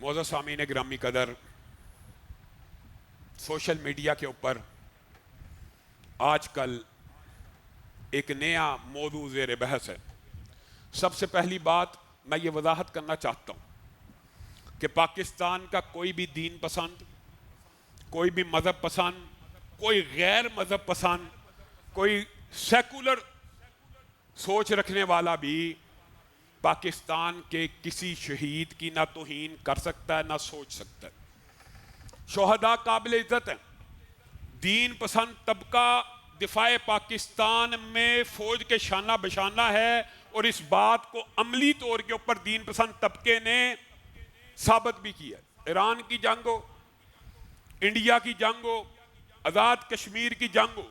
معزز سامعین گرامی قدر، سوشل میڈیا کے اوپر آج کل ایک نیا موضوع زیر بحث ہے۔ سب سے پہلی بات میں یہ وضاحت کرنا چاہتا ہوں کہ پاکستان کا کوئی بھی دین پسند، کوئی بھی مذہب پسند، کوئی غیر مذہب پسند، کوئی سیکولر سوچ رکھنے والا بھی پاکستان کے کسی شہید کی نہ توہین کر سکتا ہے نہ سوچ سکتا ہے۔ شہداء قابل عزت ہیں۔ دین پسند طبقہ دفاع پاکستان میں فوج کے شانہ بشانہ ہے، اور اس بات کو عملی طور کے اوپر دین پسند طبقے نے ثابت بھی کیا۔ ایران کی جنگ ہو، انڈیا کی جنگ ہو، آزاد کشمیر کی جنگ ہو،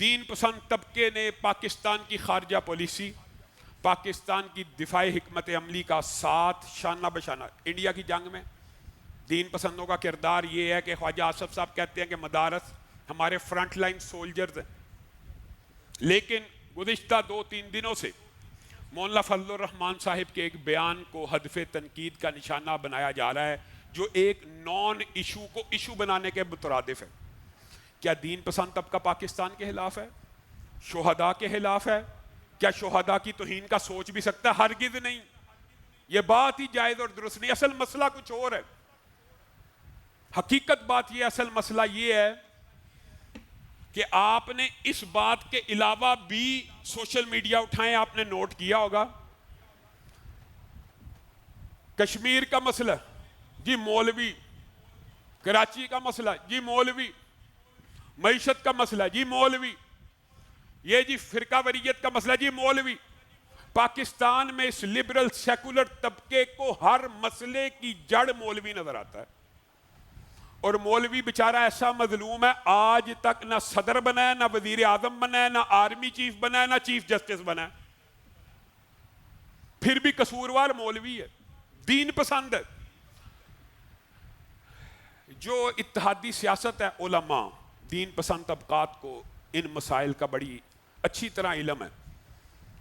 دین پسند طبقے نے پاکستان کی خارجہ پالیسی، پاکستان کی دفاعی حکمت عملی کا ساتھ شانہ بشانہ۔ انڈیا کی جنگ میں دین پسندوں کا کردار یہ ہے کہ خواجہ آصف صاحب کہتے ہیں کہ مدارس ہمارے فرنٹ لائن سولجرز ہیں، لیکن گزشتہ 2-3 دنوں سے مولانا فضل الرحمان صاحب کے ایک بیان کو ہدف تنقید کا نشانہ بنایا جا رہا ہے، جو ایک نان ایشو کو ایشو بنانے کے مترادف ہے۔ کیا دین پسند طبقہ پاکستان کے خلاف ہے؟ شہداء کے خلاف ہے؟ کیا شہداء کی توہین کا سوچ بھی سکتا ہے؟ ہرگز نہیں۔ یہ بات ہی جائز اور درست نہیں۔ اصل مسئلہ کچھ اور ہے۔ حقیقت بات یہ، اصل مسئلہ یہ ہے کہ آپ نے اس بات کے علاوہ بھی سوشل میڈیا اٹھائیں، آپ نے نوٹ کیا ہوگا۔ کشمیر کا مسئلہ جی مولوی، کراچی کا مسئلہ جی مولوی، معیشت کا مسئلہ جی مولوی، یہ جی فرقہ واریت کا مسئلہ جی مولوی۔ پاکستان میں اس لبرل سیکولر طبقے کو ہر مسئلے کی جڑ مولوی نظر آتا ہے، اور مولوی بیچارہ ایسا مظلوم ہے، آج تک نہ صدر بنا ہے، نہ وزیر اعظم بنا ہے، نہ آرمی چیف بنا ہے، نہ چیف جسٹس بنا ہے، پھر بھی قصوروار مولوی ہے، دین پسند ہے۔ جو اتحادی سیاست ہے، علماء دین پسند طبقات کو ان مسائل کا بڑی اچھی طرح علم ہے،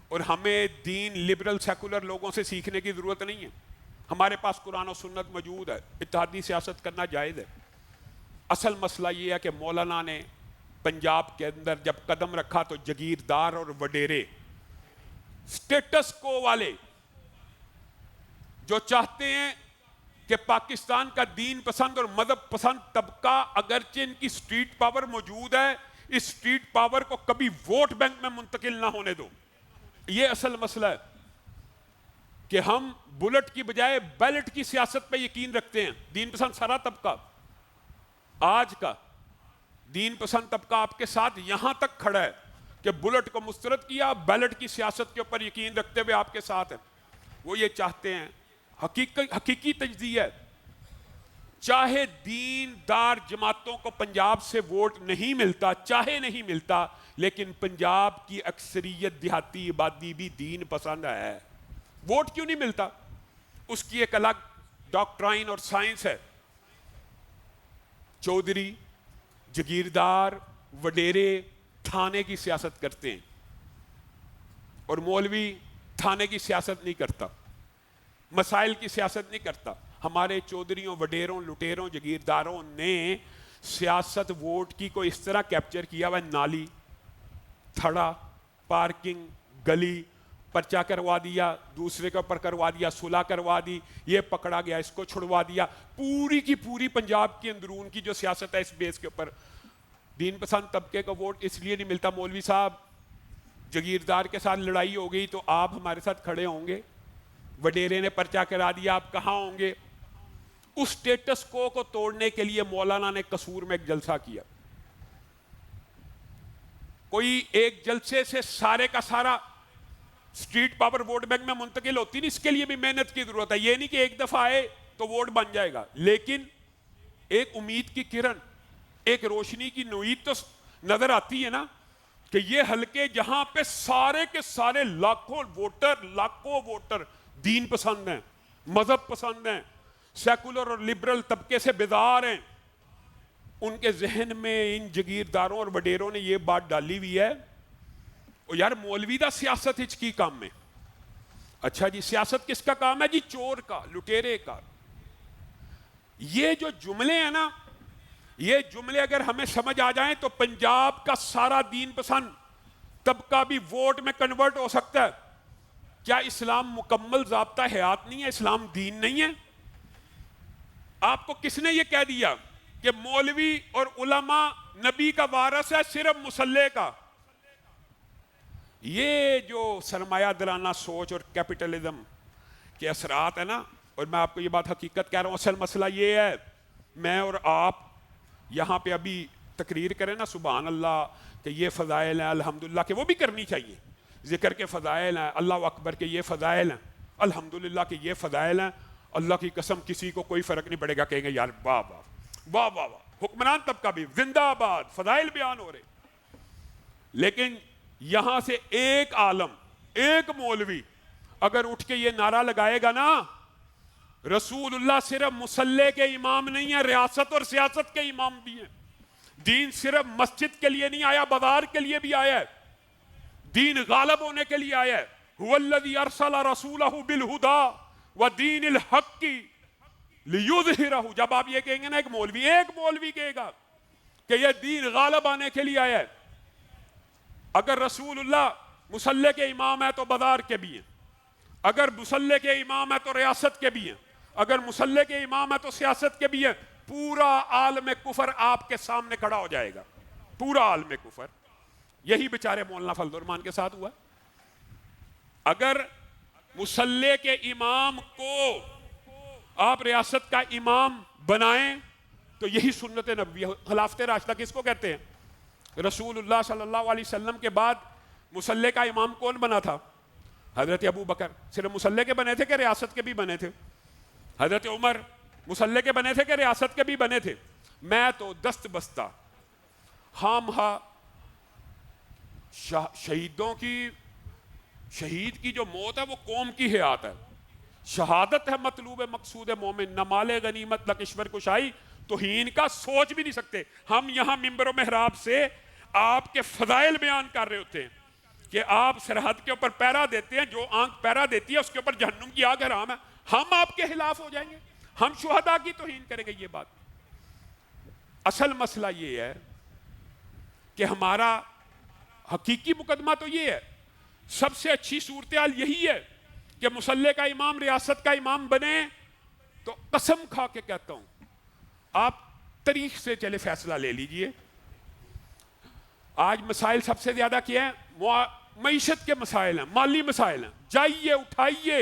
اور ہمیں دین لبرل سیکولر لوگوں سے سیکھنے کی ضرورت نہیں ہے۔ ہمارے پاس قرآن و سنت موجود ہے، اتحادی سیاست کرنا جائز ہے۔ اصل مسئلہ یہ ہے کہ مولانا نے پنجاب کے اندر جب قدم رکھا تو جگیردار اور وڈیرے، سٹیٹس کو والے جو چاہتے ہیں کہ پاکستان کا دین پسند اور مذہب پسند طبقہ، اگرچہ ان کی سٹریٹ پاور موجود ہے، اس سٹریٹ پاور کو کبھی ووٹ بینک میں منتقل نہ ہونے دو۔ یہ اصل مسئلہ ہے کہ ہم بلٹ کی بجائے بیلٹ کی سیاست پہ یقین رکھتے ہیں۔ دین پسند سارا طبقہ، آج کا دین پسند طبقہ آپ کے ساتھ یہاں تک کھڑا ہے کہ بلٹ کو مسترد کیا، بیلٹ کی سیاست کے اوپر یقین رکھتے ہوئے آپ کے ساتھ ہیں۔ وہ یہ چاہتے ہیں، حقیقی تجزیہ ہے، چاہے دین دار جماعتوں کو پنجاب سے ووٹ نہیں ملتا، چاہے نہیں ملتا، لیکن پنجاب کی اکثریت دیہاتی آبادی بھی دین پسند ہے۔ ووٹ کیوں نہیں ملتا؟ اس کی ایک الگ ڈاکٹرائن اور سائنس ہے۔ چودھری، جگیردار، وڈیرے تھانے کی سیاست کرتے ہیں، اور مولوی تھانے کی سیاست نہیں کرتا، مسائل کی سیاست نہیں کرتا۔ ہمارے چودھریوں، وڈیروں، لٹیروں، جگیرداروں نے سیاست ووٹ کی کو اس طرح کیپچر کیا ہوا ہے، نالی، تھڑا، پارکنگ، گلی، پرچہ کروا دیا، دوسرے کے اوپر کروا دیا، صلح کروا دی، یہ پکڑا گیا، اس کو چھڑوا دیا، پوری کی پوری پنجاب کی اندرون کی جو سیاست ہے اس بیس کے اوپر۔ دین پسند طبقے کا ووٹ اس لیے نہیں ملتا۔ مولوی صاحب، جگیردار کے ساتھ لڑائی ہو گئی تو آپ ہمارے ساتھ کھڑے ہوں گے، وڈیرے نے پرچہ کرا دیا، آپ کہاں ہوں گے؟ اس سٹیٹس کو توڑنے کے لیے مولانا نے قصور میں ایک جلسہ کیا۔ کوئی ایک جلسے سے سارے کا سارا سٹریٹ پاور ووٹ بینک میں منتقل ہوتی نہیں، اس کے لیے بھی محنت کی ضرورت ہے۔ یہ نہیں کہ ایک دفعہ آئے تو ووٹ بن جائے گا، لیکن ایک امید کی کرن، ایک روشنی کی نوید تو نظر آتی ہے نا، کہ یہ حلقے جہاں پہ سارے کے سارے لاکھوں ووٹر دین پسند ہیں، مذہب پسند ہیں، سیکولر اور لبرل طبقے سے بیدار ہیں، ان کے ذہن میں ان جگیرداروں اور وڈیروں نے یہ بات ڈالی ہوئی ہے، اور یار مولوی دا سیاست ہچ کی کام میں۔ اچھا جی، سیاست کس کا کام ہے جی؟ چور کا، لٹیرے کا، یہ جو جملے ہیں نا، یہ جملے اگر ہمیں سمجھ آ جائیں تو پنجاب کا سارا دین پسند طبقہ بھی ووٹ میں کنورٹ ہو سکتا ہے۔ کیا اسلام مکمل ضابطہ حیات نہیں ہے؟ اسلام دین نہیں ہے؟ آپ کو کس نے یہ کہہ دیا کہ مولوی اور علماء نبی کا وارث ہے صرف مسلح کا؟ یہ جو سرمایہ دارانہ سوچ اور کیپٹلزم کے اثرات ہیں نا، اور میں آپ کو یہ بات حقیقت کہہ رہا ہوں، اصل مسئلہ یہ ہے، میں اور آپ یہاں پہ ابھی تقریر کریں نا سبحان اللہ کہ یہ فضائل ہیں الحمدللہ کہ وہ بھی کرنی چاہیے، ذکر کے فضائل ہیں، اللہ اکبر کے یہ فضائل ہیں، الحمدللہ کہ یہ فضائل ہیں، اللہ کی قسم کسی کو کوئی فرق نہیں پڑے گا، کہیں گے یار واہ واہ واہ واہ واہ، حکمران طبقہ بھی زندہ آباد، فضائل بیان ہو رہے۔ لیکن یہاں سے ایک عالم، ایک مولوی اگر اٹھ کے یہ نعرہ لگائے گا نا، رسول اللہ صرف مسلح کے امام نہیں ہیں، ریاست اور سیاست کے امام بھی ہیں۔ دین صرف مسجد کے لیے نہیں آیا، بازار کے لیے بھی آیا ہے، دین غالب ہونے کے لیے آیا ہے۔ هو الذی ارسل رسولہ بالہدی ودین الحق لیظہرہ۔ جب آپ یہ کہیں گے نا، ایک مولوی کہے گا کہ یہ دین غالب آنے کے لیے آیا ہے۔ اگر رسول اللہ مسلح کے امام ہے تو بازار کے بھی ہیں، اگر مسلح کے امام ہے تو ریاست کے بھی ہیں، اگر مسلح کے امام ہے تو سیاست کے بھی ہیں۔ پورا عالم کفر آپ کے سامنے کھڑا ہو جائے گا، پورا عالم کفر۔ یہی بیچارے مولانا فضل الرحمان کے ساتھ ہوا۔ اگر مسلح کے امام کو آپ ریاست کا امام بنائیں تو یہی سنت نبوی ہے۔ خلافت راشدہ کس کو کہتے ہیں؟ رسول اللہ صلی اللہ علیہ وسلم کے بعد مسلح کا امام کون بنا تھا؟ حضرت ابو بکر۔ صرف مسلح کے بنے تھے کہ ریاست کے بھی بنے تھے؟ حضرت عمر مسلح کے بنے تھے کہ ریاست کے بھی بنے تھے؟ میں تو دست بستہ ہم شہیدوں کی، شہید کی جو موت ہے وہ قوم کی حیات ہے، شہادت ہے مطلوب مقصود مومن، نہ مال غنیمت نہ کشور کشائی، توہین کا سوچ بھی نہیں سکتے۔ ہم یہاں منبر و محراب سے آپ کے فضائل بیان کر رہے ہوتے ہیں کہ آپ سرحد کے اوپر پیرا دیتے ہیں، جو آنکھ پیرا دیتی ہے اس کے اوپر جہنم کی آگ حرام ہے، ہم آپ کے خلاف ہو جائیں گے، ہم شہداء کی توہین کریں گے؟ یہ بات اصل مسئلہ یہ ہے کہ ہمارا حقیقی مقدمہ تو یہ ہے، سب سے اچھی صورتحال یہی ہے کہ مسلح کا امام ریاست کا امام بنے تو قسم کھا کے کہتا ہوں، آپ تاریخ سے چلے فیصلہ لے لیجئے۔ آج مسائل سب سے زیادہ کیا ہیں؟ معیشت کے مسائل ہیں، مالی مسائل ہیں۔ جائیے اٹھائیے،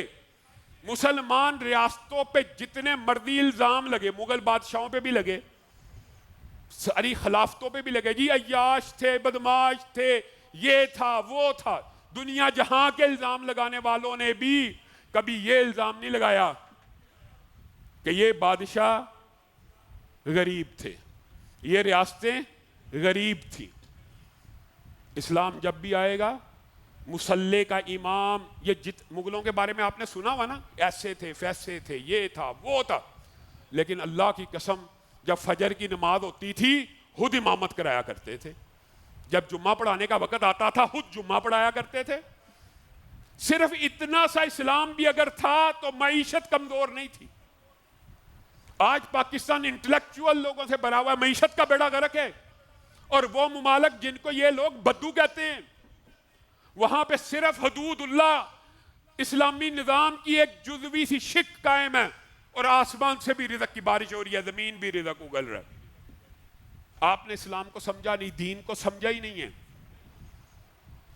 مسلمان ریاستوں پہ جتنے مرضی الزام لگے، مغل بادشاہوں پہ بھی لگے، ساری خلافتوں پہ بھی لگے، جی عیاش تھے، بدماش تھے، یہ تھا وہ تھا، دنیا جہاں کے الزام لگانے والوں نے بھی کبھی یہ الزام نہیں لگایا کہ یہ بادشاہ غریب تھے، یہ ریاستیں غریب تھیں۔ اسلام جب بھی آئے گا، مسلح کا امام، یہ مغلوں کے بارے میں آپ نے سنا ہوا نا، ایسے تھے ویسے تھے، یہ تھا وہ تھا، لیکن اللہ کی قسم جب فجر کی نماز ہوتی تھی خود امامت کرایا کرتے تھے، جب جمعہ پڑھانے کا وقت آتا تھا خود جمعہ پڑھایا کرتے تھے۔ صرف اتنا سا اسلام بھی اگر تھا تو معیشت کمزور نہیں تھی۔ آج پاکستان انٹلیکچوئل لوگوں سے بھرا ہوا ہے، معیشت کا بیڑا غرق ہے، اور وہ ممالک جن کو یہ لوگ بدو کہتے ہیں، وہاں پہ صرف حدود اللہ، اسلامی نظام کی ایک جزوی سی شک قائم ہے، اور آسمان سے بھی رزق کی بارش ہو رہی ہے، زمین بھی رزق اگل رہا ہے۔ آپ نے اسلام کو سمجھا نہیں، دین کو سمجھا ہی نہیں ہے۔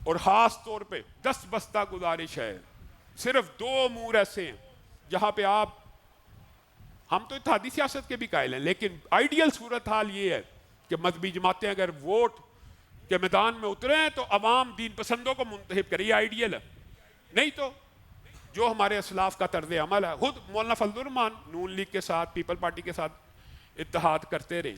اور خاص طور پہ دست بستہ گزارش ہے، صرف دو امور ایسے ہیں جہاں پہ ہم تو اتحادی سیاست کے بھی قائل ہیں، لیکن آئیڈیل صورتحال یہ ہے کہ مذہبی جماعتیں اگر ووٹ کے میدان میں اترے ہیں تو عوام دین پسندوں کو منتخب کرے، یہ آئیڈیل ہے۔ نہیں تو جو ہمارے اسلاف کا طرز عمل ہے، خود مولانا فضل الرحمان نون لیگ کے ساتھ، پیپل پارٹی کے ساتھ اتحاد کرتے رہے۔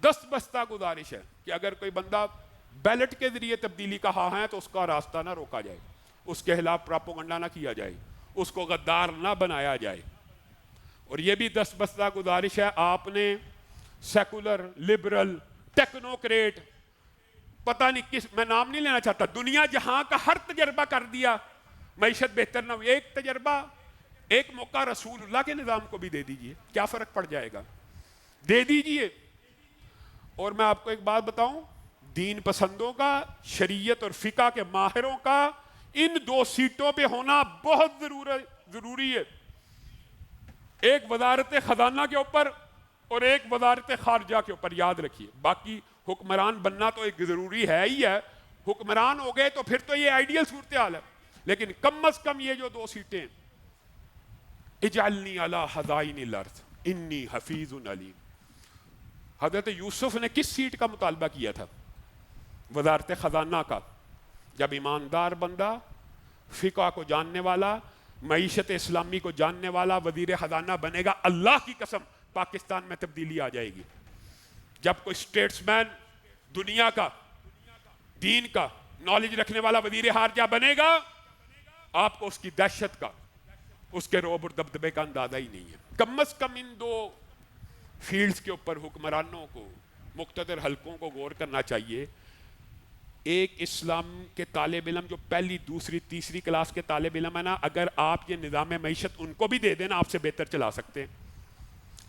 دست بستہ گزارش ہے کہ اگر کوئی بندہ بیلٹ کے ذریعے تبدیلی کا خواہاں ہے تو اس کا راستہ نہ روکا جائے، اس کے خلاف پراپوگنڈا نہ کیا جائے، اس کو غدار نہ بنایا جائے۔ اور یہ بھی دست بستہ گزارش ہے، آپ نے سیکولر، لبرل، ٹیکنوکریٹ، پتہ نہیں کس، میں نام نہیں لینا چاہتا، دنیا جہاں کا ہر تجربہ کر دیا، معیشت بہتر نہ ہوئی۔ ایک تجربہ ایک موقع رسول اللہ کے نظام کو بھی دے دیجئے، کیا فرق پڑ جائے گا؟ دے دیجئے۔ اور میں آپ کو ایک بات بتاؤں، دین پسندوں کا، شریعت اور فقہ کے ماہروں کا ان 2 سیٹوں پہ ہونا بہت ضروری ہے، ایک وزارت خزانہ کے اوپر اور ایک وزارت خارجہ کے اوپر، یاد رکھیے۔ باقی حکمران بننا تو ایک ضروری ہے ہی ہے، حکمران ہو گئے تو پھر تو یہ آئیڈیل صورتحال ہے، لیکن کم از کم یہ جو 2 سیٹیں، اجعلنی علی خزائن الارض انی حفیظ علیم۔ حضرت یوسف نے کس سیٹ کا مطالبہ کیا تھا؟ وزارت خزانہ کا۔ جب ایماندار بندہ، فقہ کو جاننے والا، معیشت اسلامی کو جاننے والا وزیر خزانہ بنے گا، اللہ کی قسم پاکستان میں تبدیلی آ جائے گی۔ جب کوئی اسٹیٹس مین دنیا کا، دین کا نالج رکھنے والا وزیر خارجہ بنے گا، آپ کو اس کی دہشت کا، اس کے رعب اور دبدبے کا اندازہ ہی نہیں ہے۔ کم از کم ان 2 فیلڈز کے اوپر حکمرانوں کو، مقتدر حلقوں کو غور کرنا چاہیے۔ ایک اسلام کے طالب علم جو پہلی، دوسری، تیسری کلاس کے طالب علم ہے نا، اگر آپ یہ نظام معیشت ان کو بھی دے دیں نا، آپ سے بہتر چلا سکتے ہیں۔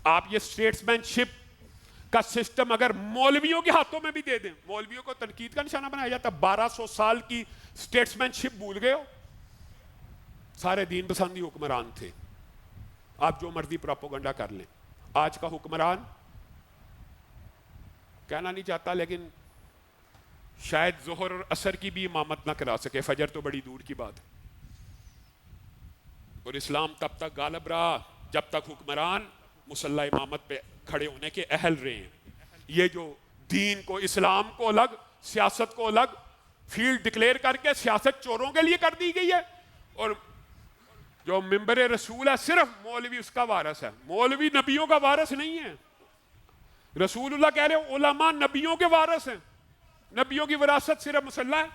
آپ یہ اسٹیٹس مین شپ کا سسٹم اگر مولویوں کے ہاتھوں میں بھی دے دیں، مولویوں کو تنقید کا نشانہ بنایا جاتا، 1200 سال کی اسٹیٹس مین شپ بھول گئے ہو؟ سارے دین پسندی حکمران تھے، آپ جو مرضی پروپیگنڈا کر لیں۔ آج کا حکمران کہنا نہیں چاہتا، لیکن شاید ظہر اور عصر کی بھی امامت نہ کرا سکے، فجر تو بڑی دور کی بات ہے۔ اور اسلام تب تک غالب رہا جب تک حکمران مسلح امامت پہ کھڑے ہونے کے اہل رہے ہیں۔ یہ جو دین کو، اسلام کو الگ، سیاست کو الگ فیلڈ ڈکلیئر کر کے سیاست چوروں کے لیے کر دی گئی ہے، اور جو ممبر رسول ہے صرف مولوی اس کا وارث ہے۔ مولوی نبیوں کا وارث نہیں ہے، رسول اللہ کہہ رہے ہیں علماء نبیوں کے وارث ہیں۔ نبیوں کی وراثت صرف مسلح ہے،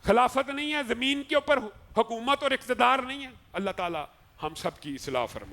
خلافت نہیں ہے، زمین کے اوپر حکومت اور اقتدار نہیں ہے۔ اللہ تعالی ہم سب کی اصلاح فرمائے۔